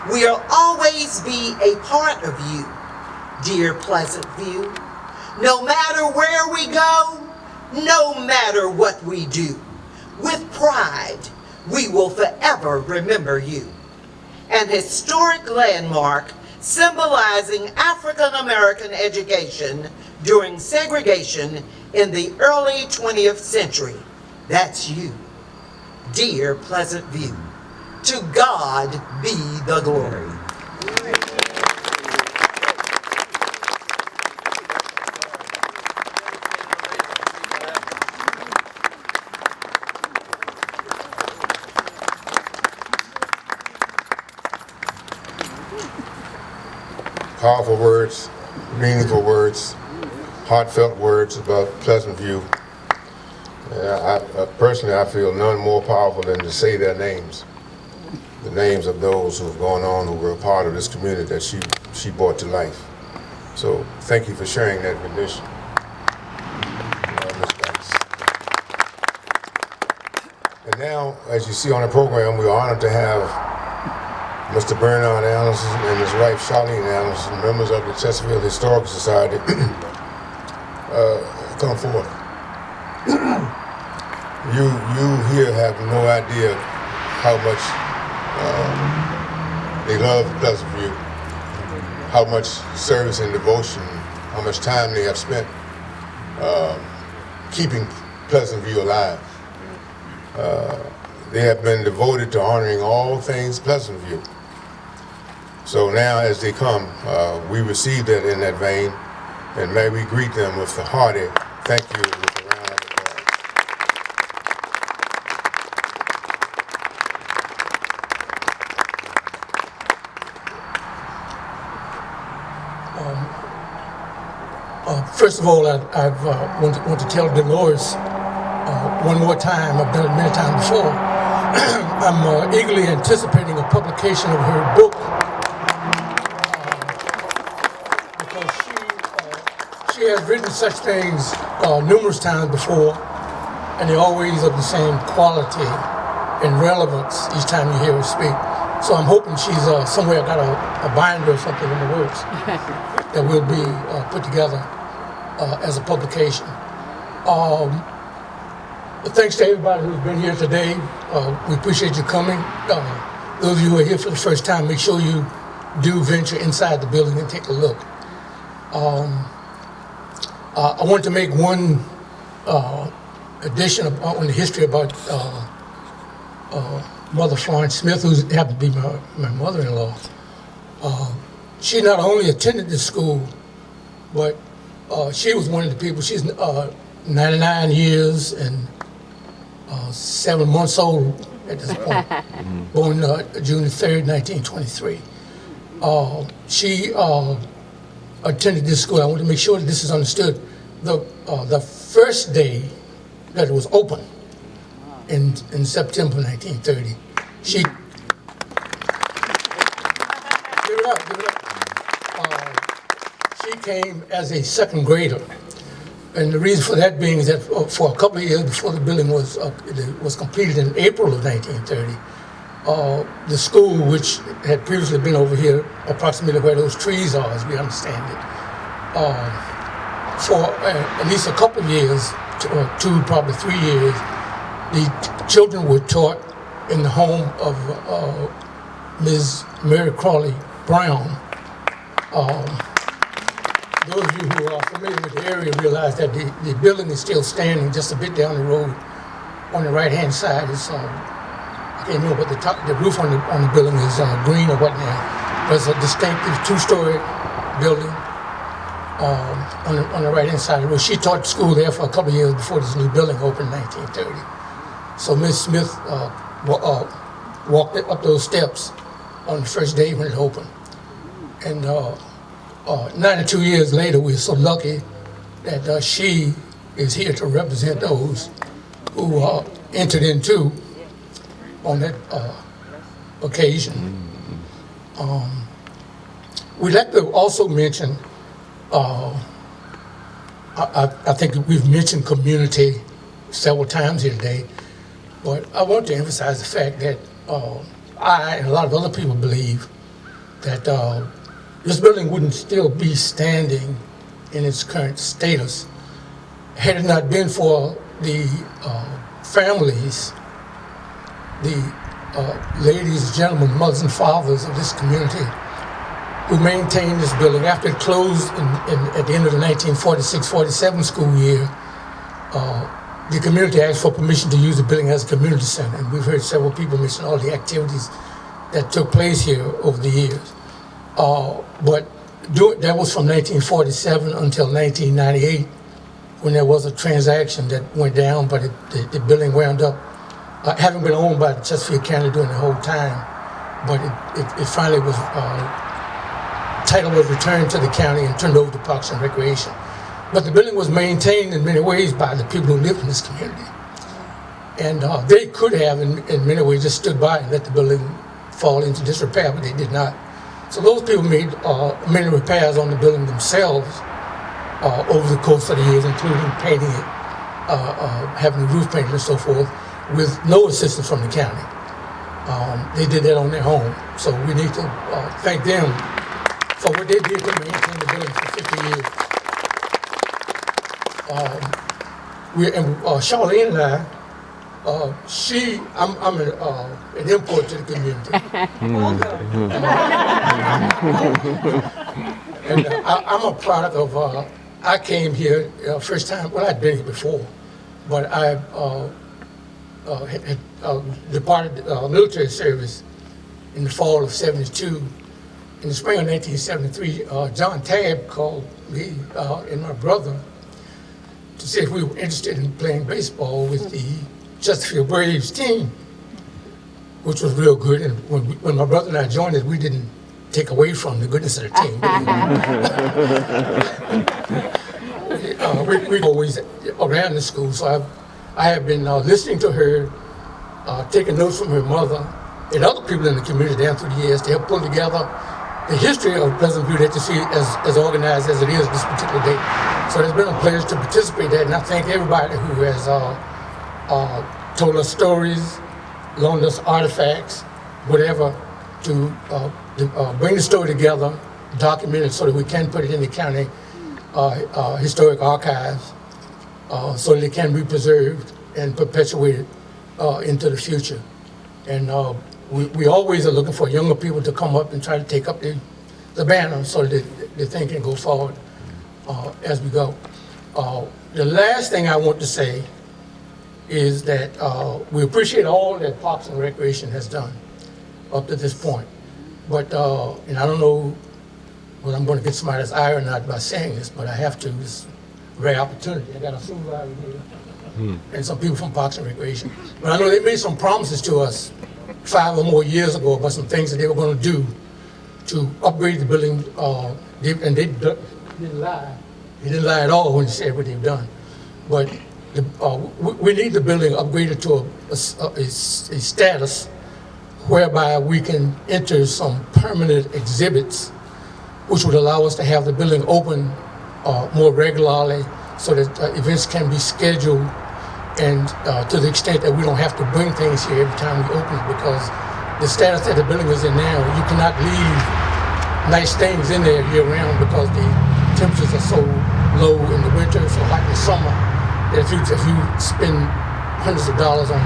[SPEAKER 9] we'll always be a part of you. Dear Pleasant View, no matter where we go, no matter what we do, with pride, we will forever remember you. An historic landmark symbolizing African American education during segregation in the early 20th century. That's you. Dear Pleasant View, to God be the glory.
[SPEAKER 1] Powerful words, meaningful words, heartfelt words about Pleasant View. Personally, I feel none more powerful than to say their names, the names of those who have gone on, who were a part of this community that she brought to life. So thank you for sharing that rendition. Ms. Banks. And now, as you see on the program, we're honored to have Mr. Bernard Allison and his wife Charlene Allison, members of the Chesterfield Historical Society, come forth. You here have no idea how much they love Pleasant View, how much service and devotion, how much time they have spent keeping Pleasant View alive. They have been devoted to honoring all things Pleasant View. So now as they come, we receive that in that vein, and may we greet them with a hearty thank you with a round of applause.
[SPEAKER 10] First of all, I want to tell Dolores one more time. I've done it many times before. I'm eagerly anticipating a publication of her book because she has written such things numerous times before, and they're always of the same quality and relevance each time you hear her speak. So I'm hoping she's somewhere got a binder or something in the works that will be put together as a publication. Thanks to everybody who's been here today. We appreciate you coming. Those of you who are here for the first time, make sure you do venture inside the building and take a look. I want to make one addition on the history about Mother Florence Smith, who happened to be my mother-in-law. She not only attended this school, but she was one of the people. She's 99 years and 7 months old at this point, born June 3rd, 1923. She attended this school. I want to make sure that this is understood. The first day that it was open in September 1930, she give it up. She came as a second grader. And the reason for that being is that for a couple of years before the building was completed in April of 1930, the school, which had previously been over here, approximately where those trees are, as we understand it, for at least a couple of years, 2, probably 3 years, the children were taught in the home of Ms. Mary Crawley Brown. Those of you who are familiar with the area realize that the building is still standing just a bit down the road on the right-hand side. It's, I can't remember what the roof on the building is green or what now. But it's a distinctive 2-story building on the right-hand side of the road. She taught school there for a couple of years before this new building opened in 1930. So Ms. Smith walked up those steps on the first day when it opened. And 92 years later, we're so lucky that she is here to represent those who entered into on that occasion. We'd like to also mention, I think we've mentioned community several times here today, but I want to emphasize the fact that I and a lot of other people believe that this building wouldn't still be standing in its current status had it not been for the families, the ladies, gentlemen, mothers and fathers of this community who maintained this building. After it closed at the end of the 1946-47 school year, the community asked for permission to use the building as a community center, and we've heard several people mention all the activities that took place here over the years. But that was from 1947 until 1998, when there was a transaction that went down, but the building wound up having been owned by the Chesterfield County during the whole time. But it finally was, title was returned to the county and turned over to Parks and Recreation. But the building was maintained in many ways by the people who lived in this community. And they could have, in many ways, just stood by and let the building fall into disrepair, but they did not. So those people made many repairs on the building themselves over the course of the years, including painting it, having the roof painted and so forth, with no assistance from the county. They did that on their own. So we need to thank them for what they did to maintain the building for 50 years. Charlene and I, I'm an import to the community. And I'm a product of, I came here first time, well, I'd been here before, but I had departed military service in the fall of '72. In the spring of 1973, John Tabb called me and my brother to see if we were interested in playing baseball with the Chesterfield Braves team, which was real good. And when my brother and I joined it, we didn't take away from the goodness of the team. We always around the school, so I have been listening to her, taking notes from her mother and other people in the community down through the years to help pull together the history of Pleasant View HTC as organized as it is this particular day. So it's been a pleasure to participate in that, and I thank everybody who has told us stories, loaned us artifacts, whatever, to bring the story together, document it so that we can put it in the county historic archives, so that it can be preserved and perpetuated into the future. And we always are looking for younger people to come up and try to take up the banner so that the thing can go forward as we go. The last thing I want to say is that we appreciate all that Parks and Recreation has done up to this point. But, and I don't know whether I'm going to get somebody's ire or not by saying this, but I have to. It's a rare opportunity. I got a supervisor here and some people from Parks and Recreation. But I know they made some promises to us 5 or more years ago about some things that they were going to do to upgrade the building, and they didn't lie. They didn't lie at all when they said what they've done. But we need the building upgraded to a status whereby we can enter some permanent exhibits, which would allow us to have the building open more regularly so that events can be scheduled, and to the extent that we don't have to bring things here every time we open it, because the status that the building is in now, you cannot leave nice things in there year round because the temperatures are so low in the winter, so hot in the summer, that if you spend hundreds of dollars on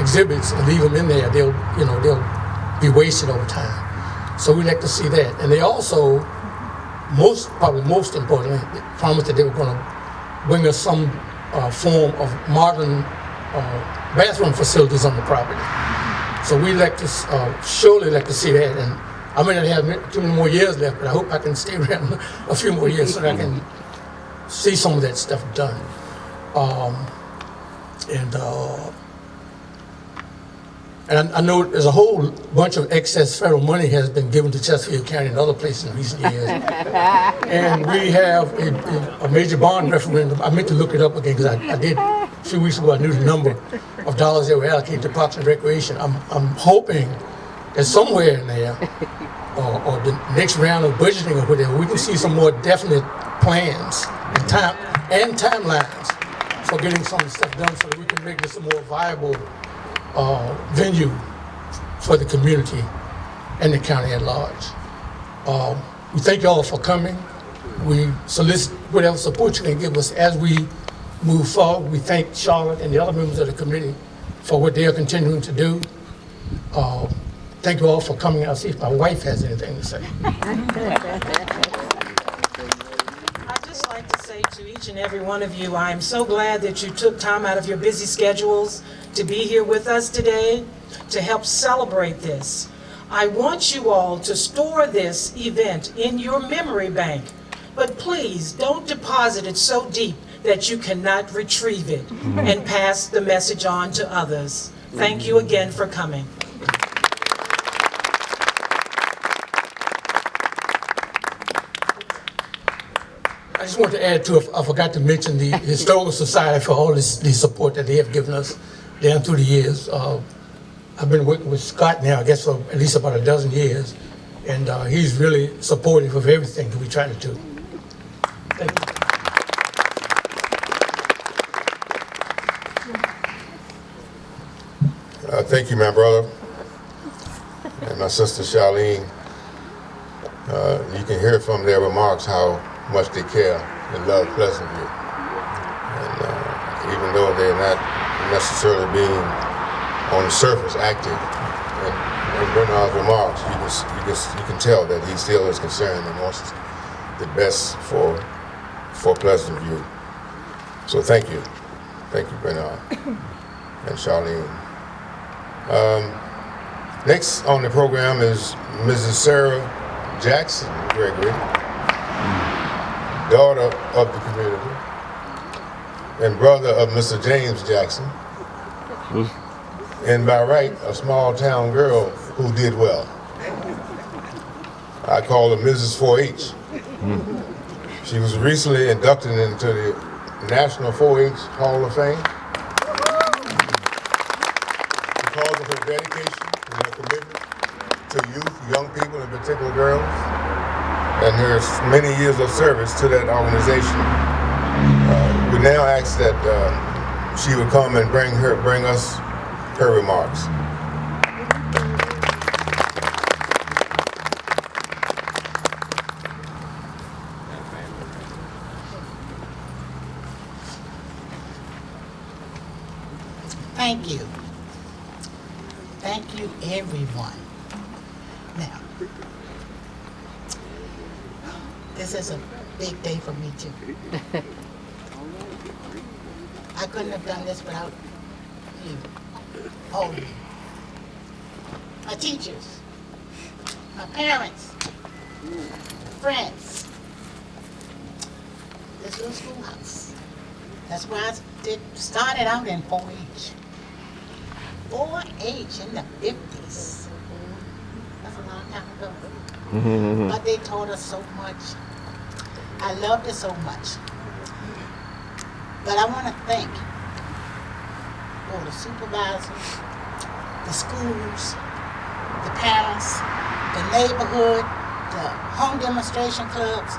[SPEAKER 10] exhibits and leave them in there, they'll be wasted over time. So we like to see that. And they also, probably most importantly, promised that they were going to bring us some form of modern bathroom facilities on the property. So we like to surely like to see that. And I may not have too many more years left, but I hope I can stay around a few more years so that I can see some of that stuff done. And I know there's a whole bunch of excess federal money has been given to Chesterfield County and other places in recent years. And we have a major bond referendum. I meant to look it up again because I did a few weeks ago. I knew the number of dollars that were allocated to Parks and Recreation. I'm hoping that somewhere in there, or the next round of budgeting or whatever, we can see some more definite plans and timelines for getting some of the stuff done so that we can make this a more viable venue for the community and the county at large. We thank you all for coming. We solicit whatever support you can give us as we move forward. We thank Charlotte and the other members of the committee for what they are continuing to do. Thank you all for coming. I'll see if my wife has anything to say.
[SPEAKER 4] I'd just like to say to each and every one of you, I am so glad that you took time out of your busy schedules to be here with us today to help celebrate this. I want you all to store this event in your memory bank, but please don't deposit it so deep that you cannot retrieve it and pass the message on to others. Thank you again for coming.
[SPEAKER 10] I just want to add to it, I forgot to mention the Historical Society for all the support that they have given us down through the years. I've been working with Scott now, I guess, for at least about a dozen years, and he's really supportive of everything that we try to do. Thank you.
[SPEAKER 1] Thank you, my brother and my sister Charlene. You can hear from their remarks how much they care and love Pleasantview. And even though they're not necessarily being on the surface active, in Bernard's remarks, you can tell that he still is concerned and wants the best for Pleasantview. So thank you, Bernard and Charlene. Next on the program is Mrs. Sarah Jackson Gregory, daughter of the community and brother of Mr. James Jackson, and by right, a small town girl who did well. I call her Mrs. 4-H. She was recently inducted into the National 4-H Hall of Fame because of her dedication and her commitment to youth, young people, in particular girls. and her many years of service to that organization. We now ask that she would come and bring us her remarks.
[SPEAKER 11] Thank you. Thank you, everyone. Now, this is a big day for me, too. I couldn't have done this without you, all of you. My teachers, my parents, friends, this little schoolhouse. That's where I started out in 4-H. 4-H in the 50s. That's a long time ago. But they taught us so much. I loved it so much. But I want to thank all the supervisors, the schools, the parents, the neighborhood, the home demonstration clubs,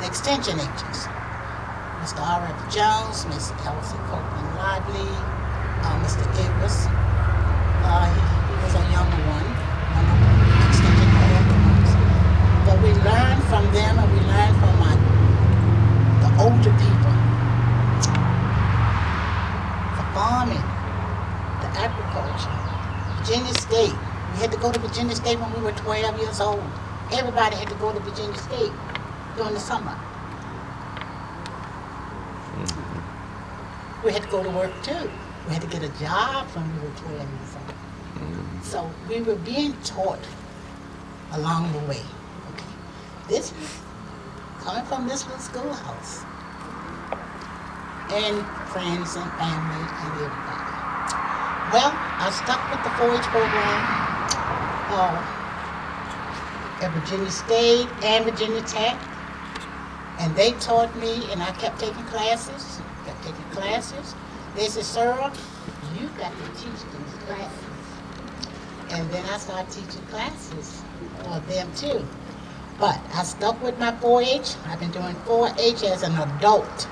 [SPEAKER 11] the extension agents. Mr. R.F. Jones, Ms. Elsie Copeland Lively, Mr. Davis. He was a younger one of the extension programs. But we learned from them and we learned from the older people. The farming, the agriculture, Virginia State. We had to go to Virginia State when we were 12 years old. Everybody had to go to Virginia State during the summer. We had to go to work too. We had to get a job when we were 12 years old. So we were being taught along the way. Okay. This was coming from this little schoolhouse. And friends and family and everybody. Well, I stuck with the 4-H program at Virginia State and Virginia Tech. And they taught me, and I kept taking classes. They said, Sarah, you got to teach these classes. And then I started teaching classes for them too. But I stuck with my 4-H. I've been doing 4-H as an adult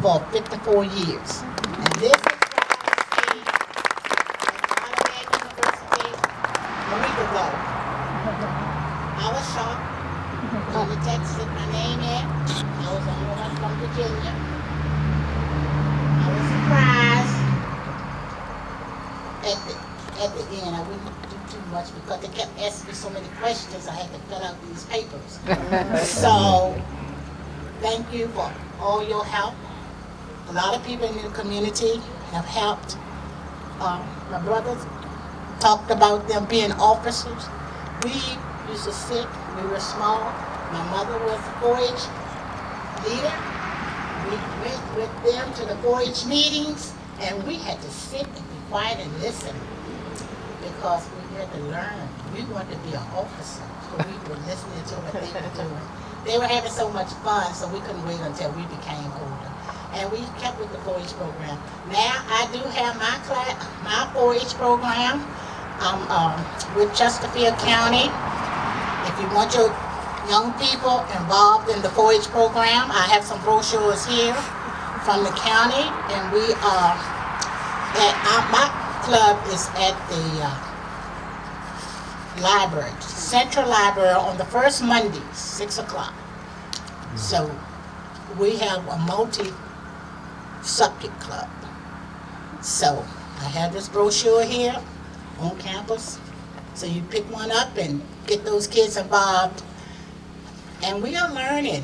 [SPEAKER 11] for 54 years. And this is what I was University a week ago. I was shocked. When the text said my name in, I was the only one from Virginia. I was surprised. At the end, I wouldn't do too much because they kept asking me so many questions. I had to fill out these papers. So, thank you for all your help. A lot of people in the community have helped. My brothers talked about them being officers. We used to sit, we were small. My mother was a 4-H leader. We went with them to the 4-H meetings, and we had to sit and be quiet and listen because we had to learn. We wanted to be an officer, so we were listening to what they were doing. They were having so much fun, so we couldn't wait until we became older. And we kept with the 4-H program. Now I do have my 4-H program with Chesterfield County. If you want your young people involved in the 4-H program, I have some brochures here from the county, and we are my club is at the library, Central Library, on the first Monday, 6 o'clock. So we have a multi-subject club. So I have this brochure here on campus. So you pick one up and get those kids involved. And we are learning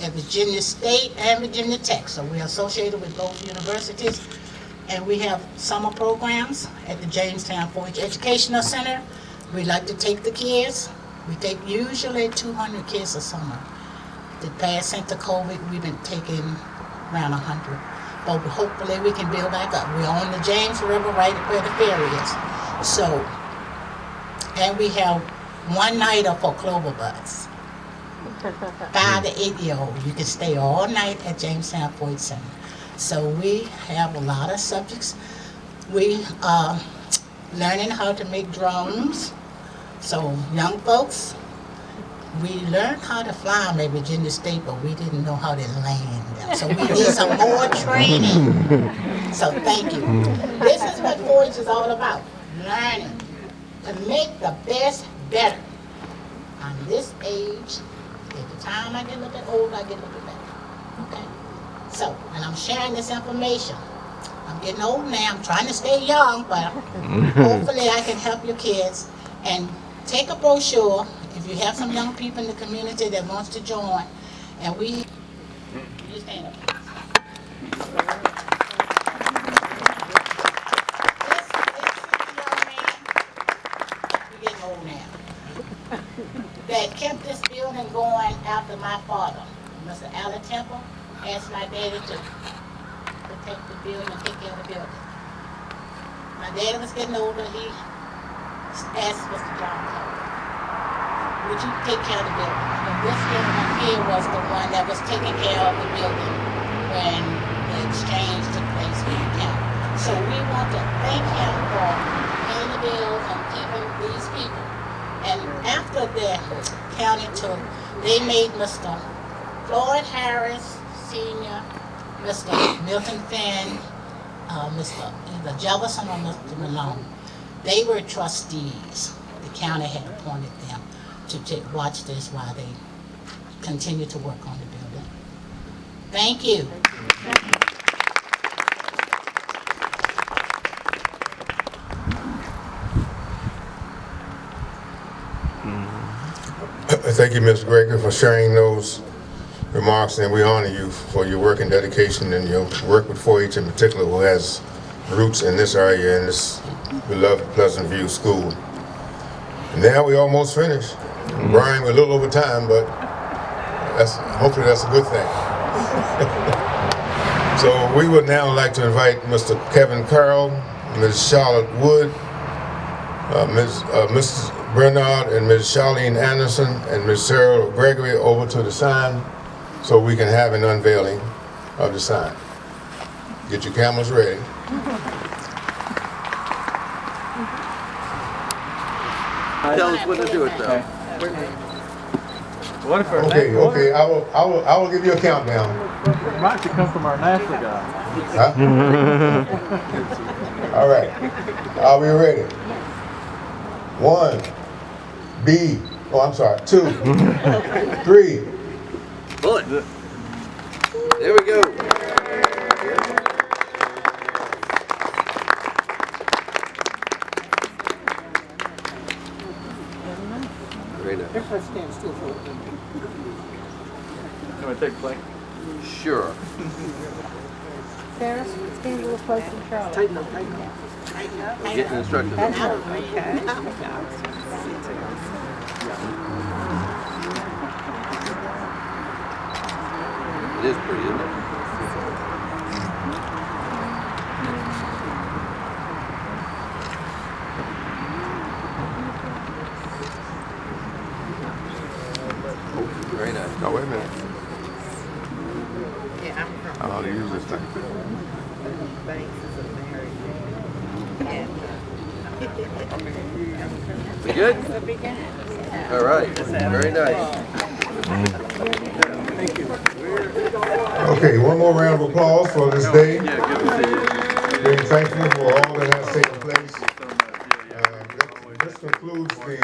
[SPEAKER 11] at Virginia State and Virginia Tech. So we are associated with both universities. And we have summer programs at the Jamestown 4-H Educational Center. We like to take the kids. We take usually 200 kids a summer. The past since the COVID, we've been taking around 100. But hopefully we can build back up. We're on the James River right where the ferry is. So, and we have one nighter for Clover Buds. 5 to 8 year old. You can stay all night at Jamestown 4-H Center. So we have a lot of subjects. We are learning how to make drones. So young folks, We learned how to fly them at Virginia State, but we didn't know how to land them. So we need some more training. So thank you. This is what 4-H is all about, learning to make the best better. I'm this age. At the time I get a little bit older, I get a little bit better. Okay? So, and I'm sharing this information. I'm getting old now. I'm trying to stay young, but hopefully I can help your kids. And take a brochure if you have some young people in the community that wants to join. And we, you stand up. This young man, you're getting old now, that kept this building going after my father, Mr. Allen Temple, asked my daddy to protect the building and take care of the building. My daddy was getting older. He asked Mr. John, would you take care of the building? And this gentleman here was the one that was taking care of the building when the exchange took place with the county. So we want to thank him for paying the bills and keeping these people. And after the county took, they made Mr. Floyd Harris Sr., Mr. Milton Finn, Mr. either Jefferson or Mr. Malone. They were trustees. The county had appointed them to watch this while they continue to work on the building. Thank you.
[SPEAKER 1] Thank you, Ms. Gregory, for sharing those remarks, and we honor you for your work and dedication and your work with 4-H in particular, who has roots in this area, in this beloved Pleasant View School. And now we almost finished. Brian, we're a little over time, but hopefully that's a good thing. So we would now like to invite Mr. Kevin Carroll, Ms. Charlotte Wood, Mrs. Bernard and Ms. Charlene Anderson and Ms. Sarah Gregory over to the sign so we can have an unveiling of the sign. Get your cameras ready.
[SPEAKER 2] Tell us when to do it, though.
[SPEAKER 1] Okay. I will give you a countdown.
[SPEAKER 6] It might come from our NASA guy.
[SPEAKER 1] Huh? All right. Are we ready? 1, B. Oh, I'm sorry. 2, 3.
[SPEAKER 2] Bullet. There we go. Right now.
[SPEAKER 11] Everybody stand still for it.
[SPEAKER 6] Can we take a play?
[SPEAKER 2] Sure.
[SPEAKER 12] Sarah, stand a little closer to Charlotte.
[SPEAKER 11] Tighten up, tighten up.
[SPEAKER 2] Getting instructions.
[SPEAKER 12] That's right. Okay.
[SPEAKER 2] It is pretty, isn't it? Very nice.
[SPEAKER 1] No, wait a minute.
[SPEAKER 12] Yeah, I'm from.
[SPEAKER 1] I don't know how to use this thing.
[SPEAKER 12] Banks is a married man.
[SPEAKER 2] We good? All right. Very nice.
[SPEAKER 1] Okay, one more round of applause for this day. Being thankful for all that has taken place. This concludes the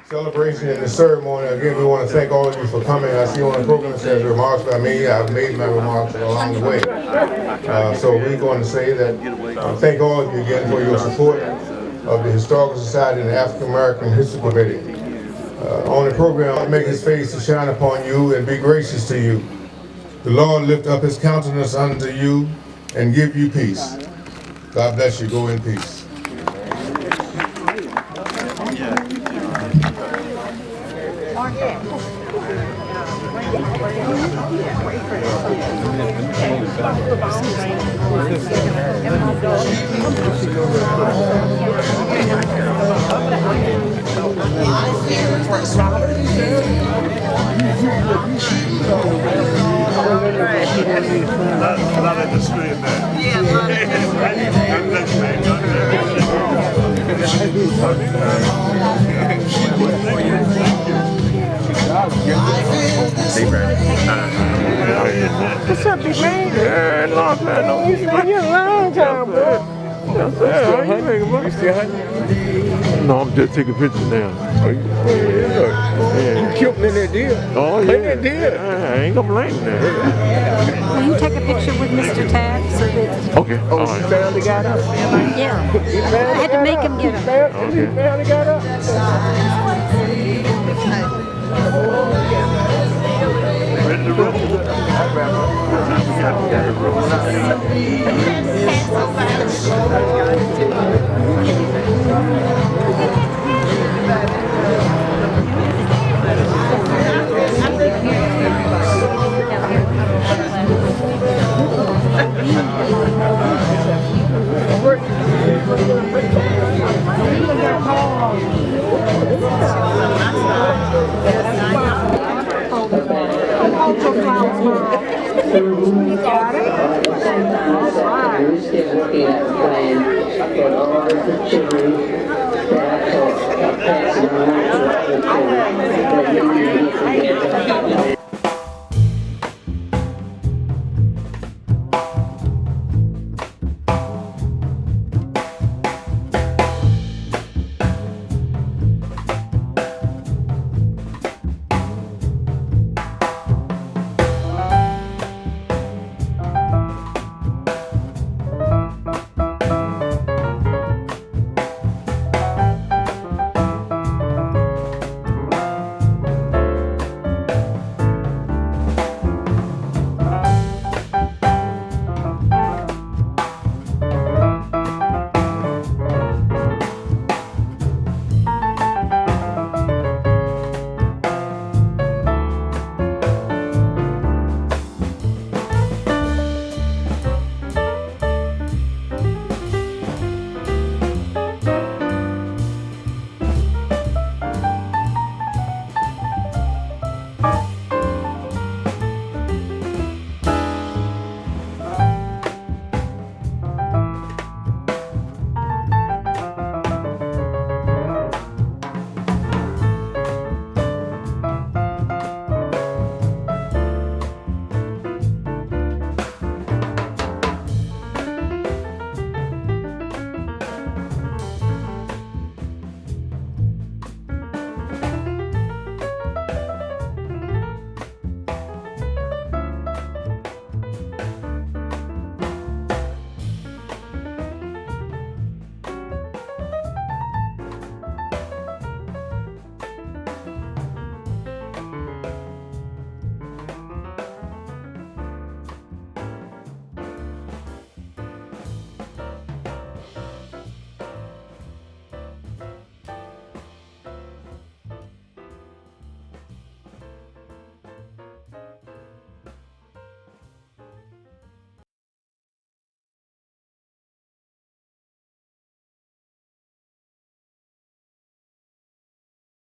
[SPEAKER 1] celebration and the ceremony. Again, we want to thank all of you for coming. I see on the program it says remarks by me. I've made my remarks along the way. So we're going to say that thank all of you again for your support of the Historical Society and the African American History Committee. On the program, I'll make his face to shine upon you and be gracious to you. The Lord lift up his countenance unto you and give you peace. God bless you. Go in peace.
[SPEAKER 13] How you making money? You still hunting? No, I'm just taking pictures now. You killed me in that deal. Oh, yeah. In that deal. I ain't complaining now.
[SPEAKER 14] Will you take a picture with Mr. Taft so that...
[SPEAKER 13] Okay. Oh, all right. He finally got up?
[SPEAKER 14] Yeah. I had to make him get up.
[SPEAKER 13] Okay. He finally got up?
[SPEAKER 15] We're still